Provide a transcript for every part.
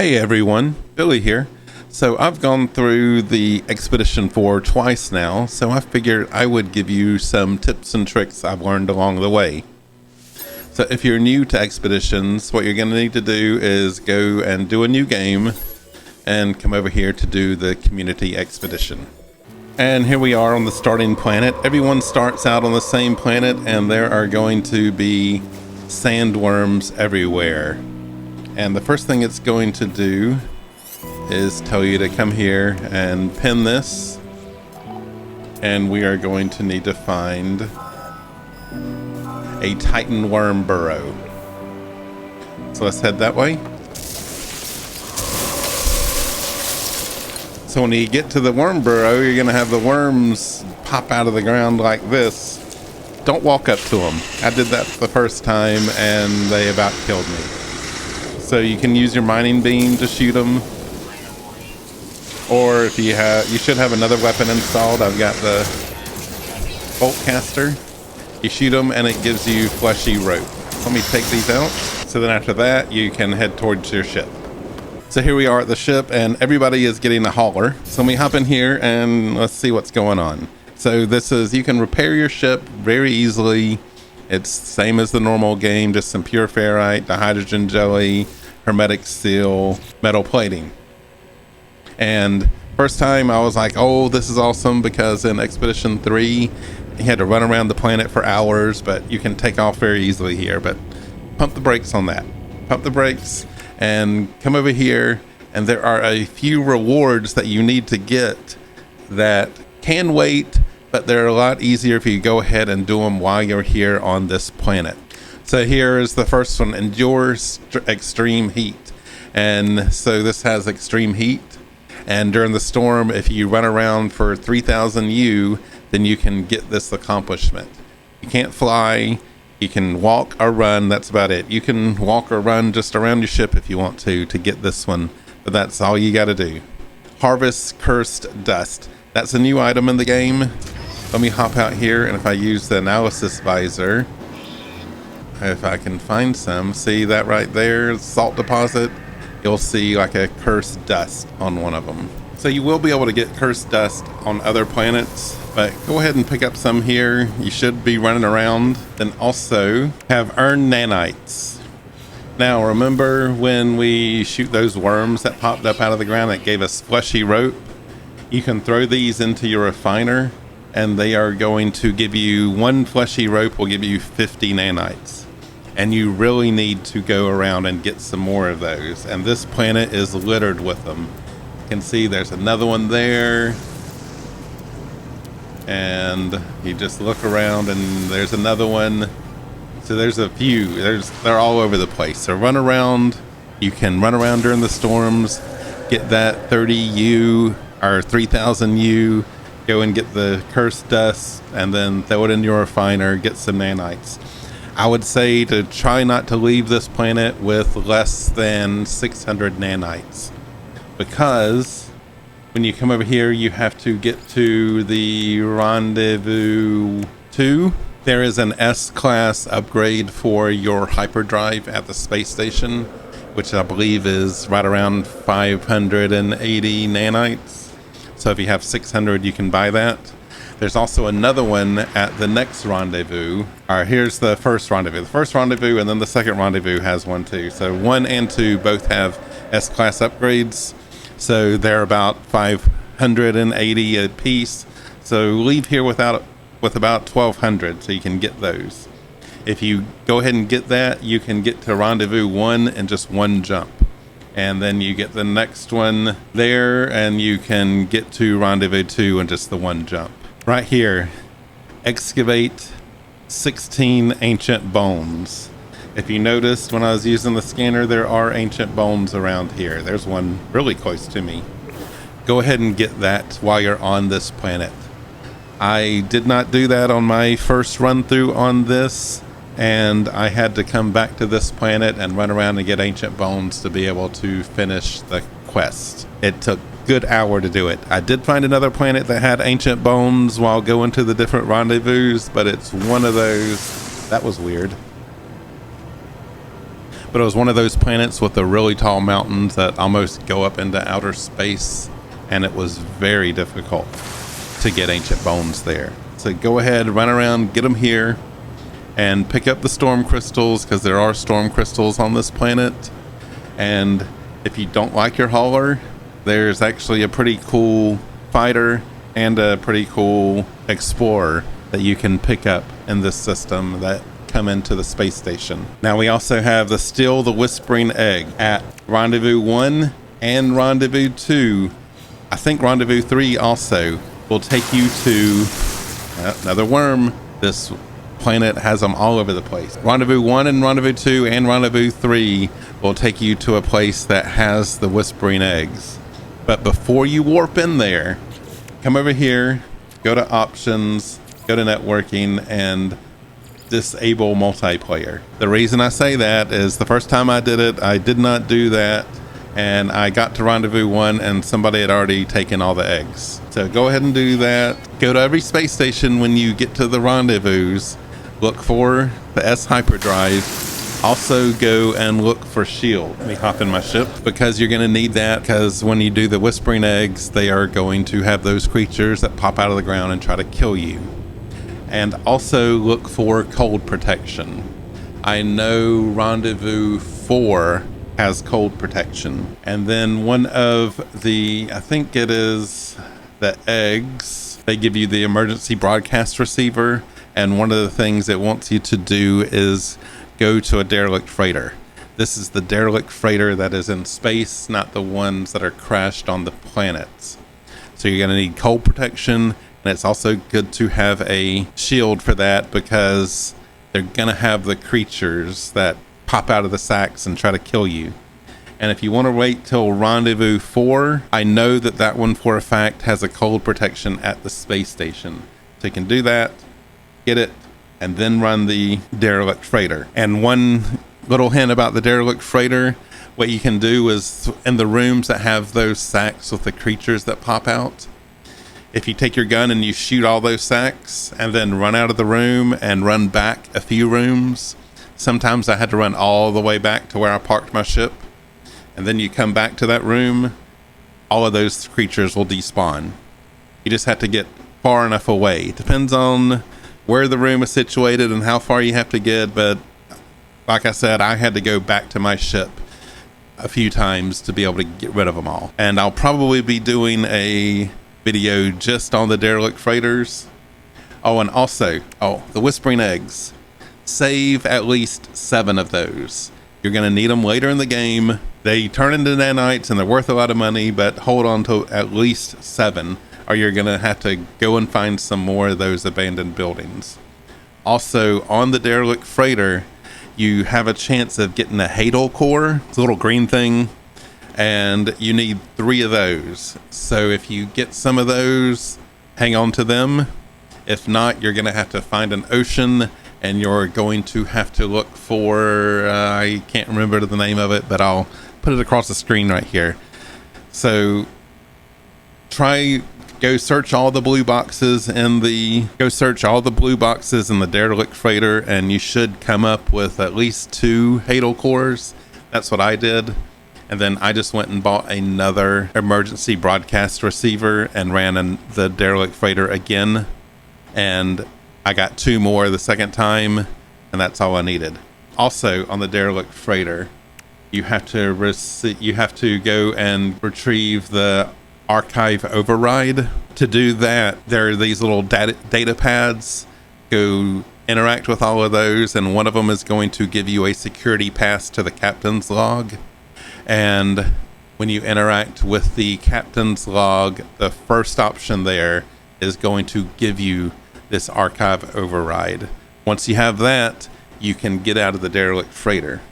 Hey everyone, Billy here. So I've gone through the Expedition 4 twice now, so I figured I would give you some tips and tricks I've learned along the way. So if you're new to Expeditions, what you're going to need to do is go and do a new game and come over here to do the Community Expedition. And here we are on the starting planet. Everyone starts out on the same planet and there are going to be sandworms everywhere. And the first thing it's going to do is tell you to come here and pin this. And we are going to need to find a Titan worm burrow. So let's head that way. So when you get to the worm burrow, you're going to have the worms pop out of the ground like this. Don't walk up to them. I did that the first time and they about killed me. So you can use your mining beam to shoot them, or if you should have another weapon installed. I've got the bolt caster. You shoot them and it gives you fleshy rope. Let me take these out. So then after that, you can head towards your ship. So here we are at the ship and everybody is getting a hauler. So let me hop in here and let's see what's going on. So this is, you can repair your ship very easily. It's the same as the normal game, just some pure ferrite, the hydrogen jelly, hermetic seal, metal plating. And first time I was like, oh, this is awesome, because in Expedition 3 you had to run around the planet for hours, but you can take off very easily here. But pump the brakes on that. Pump the brakes and come over here, and there are a few rewards that you need to get that can wait, but they're a lot easier if you go ahead and do them while you're here on this planet. So here is the first one, endure extreme heat. And so this has extreme heat. And during the storm, if you run around for 3,000 U, then you can get this accomplishment. You can't fly, you can walk or run, that's about it. You can walk or run just around your ship if you want to get this one, but that's all you gotta do. Harvest cursed dust. That's a new item in the game. Let me hop out here, and if I use the analysis visor, if I can find some, see that right there, salt deposit, you'll see like a cursed dust on one of them. So you will be able to get cursed dust on other planets, but go ahead and pick up some here. You should be running around. Then also have earned nanites. Now remember when we shoot those worms that popped up out of the ground that gave us fleshy rope? You can throw these into your refiner and they are going to give you, one fleshy rope will give you 50 nanites. And you really need to go around and get some more of those. And this planet is littered with them. You can see there's another one there. And you just look around and there's another one. So there's a few, they're all over the place. So run around, you can run around during the storms, get that 30 U or 3,000 U, go and get the cursed dust, and then throw it in your refiner, get some nanites. I would say to try not to leave this planet with less than 600 nanites, because when you come over here, you have to get to the Rendezvous 2. There is an S-class upgrade for your hyperdrive at the space station, which I believe is right around 580 nanites. So if you have 600, you can buy that. There's also another one at the next rendezvous. All right, here's the first rendezvous. The first rendezvous and then the second rendezvous has one too. So 1 and 2 both have S-class upgrades. So they're about 580 a piece. So leave here with about 1,200 so you can get those. If you go ahead and get that, you can get to rendezvous 1 in just one jump. And then you get the next one there and you can get to rendezvous 2 in just the one jump. Right here, excavate 16 ancient bones. If you noticed when I was using the scanner, there are ancient bones around here. There's one really close to me. Go ahead and get that while you're on this planet. I did not do that on my first run through on this, and I had to come back to this planet and run around and get ancient bones to be able to finish the quest. It took a good hour to do it. I did find another planet that had ancient bones while going to the different rendezvous, but it's one of those. That was weird. but it was one of those planets with the really tall mountains that almost go up into outer space, and it was very difficult to get ancient bones there. So go ahead, run around, get them here, and pick up the storm crystals, because there are storm crystals on this planet. And if you don't like your hauler, there's actually a pretty cool fighter and a pretty cool explorer that you can pick up in this system that come into the space station. Now we also have the Steal the Whispering Egg at Rendezvous 1 and Rendezvous 2. I think Rendezvous 3 also will take you to another worm. This planet has them all over the place. Rendezvous 1 and Rendezvous 2 and Rendezvous 3 will take you to a place that has the Whispering Eggs. But before you warp in there, come over here, go to options, go to networking, and disable multiplayer. The reason I say that is the first time I did it, I did not do that, and I got to Rendezvous 1 and somebody had already taken all the eggs. So go ahead and do that. Go to every space station when you get to the rendezvous. Look for the S hyperdrive. Also go and look for shield. Let me hop in my ship, because you're going to need that, because when you do the Whispering Eggs, they are going to have those creatures that pop out of the ground and try to kill you. And also look for cold protection. I know Rendezvous 4 has cold protection. And then one of the, I think it is the eggs, they give you the emergency broadcast receiver. And one of the things it wants you to do is go to a derelict freighter. This is the derelict freighter that is in space, not the ones that are crashed on the planets. So you're going to need cold protection, and it's also good to have a shield for that, because they're going to have the creatures that pop out of the sacks and try to kill you. And if you want to wait till Rendezvous 4, I know that that one for a fact has a cold protection at the space station. So you can do that, get it, and then run the derelict freighter. And one little hint about the derelict freighter, what you can do is in the rooms that have those sacks with the creatures that pop out, if you take your gun and you shoot all those sacks and then run out of the room and run back a few rooms, sometimes I had to run all the way back to where I parked my ship, and then you come back to that room, all of those creatures will despawn. You just have to get far enough away. It depends on where the room is situated and how far you have to get, but like I said, I had to go back to my ship a few times to be able to get rid of them all. And I'll probably be doing a video just on the derelict freighters. Oh, and also, the Whispering Eggs. Save at least 7 of those. You're going to need them later in the game. They turn into nanites and they're worth a lot of money, but hold on to at least 7, or you're going to have to go and find some more of those abandoned buildings. Also, on the derelict freighter, you have a chance of getting a Hadal core. It's a little green thing, and you need 3 of those. So if you get some of those, hang on to them. If not, you're going to have to find an ocean, and you're going to have to look for, I can't remember the name of it, but I'll put it across the screen right here. So go search all the blue boxes in the derelict freighter, and you should come up with at least 2 Hadal cores. That's what I did. And then I just went and bought another emergency broadcast receiver and ran the derelict freighter again. And I got 2 more the second time, and that's all I needed. Also, on the derelict freighter, you have to go and retrieve the archive override. To do that, there are these little data pads. Go interact with all of those, and one of them is going to give you a security pass to the captain's log. And when you interact with the captain's log, the first option there is going to give you this archive override. Once you have that, you can get out of the derelict freighter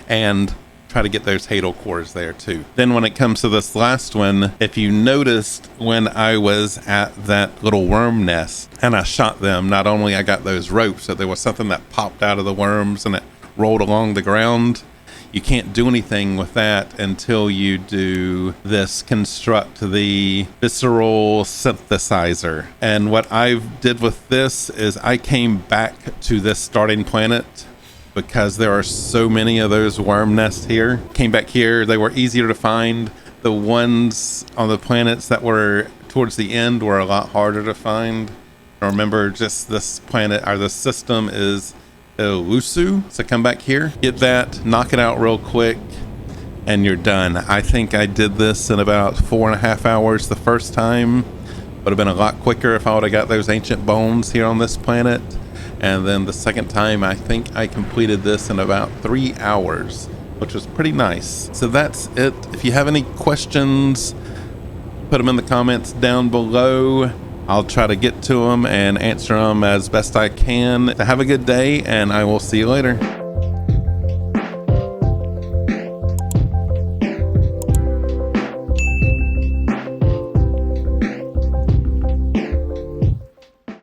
and try to get those Hadal cores there too. Then when it comes to this last one, if you noticed when I was at that little worm nest and I shot them, not only I got those ropes, but there was something that popped out of the worms and it rolled along the ground. You can't do anything with that until you do this construct the visceral synthesizer. And what I did with this is I came back to this starting planet because there are so many of those worm nests here. Came back here, they were easier to find. The ones on the planets that were towards the end were a lot harder to find. Remember, just this planet, or this system is Elusu. So come back here, get that, knock it out real quick, and you're done. I think I did this in about 4.5 hours the first time. Would have been a lot quicker if I would have got those ancient bones here on this planet. And then the second time, I think I completed this in about 3 hours, which was pretty nice. So that's it. If you have any questions, put them in the comments down below. I'll try to get to them and answer them as best I can. Have a good day, and I will see you later.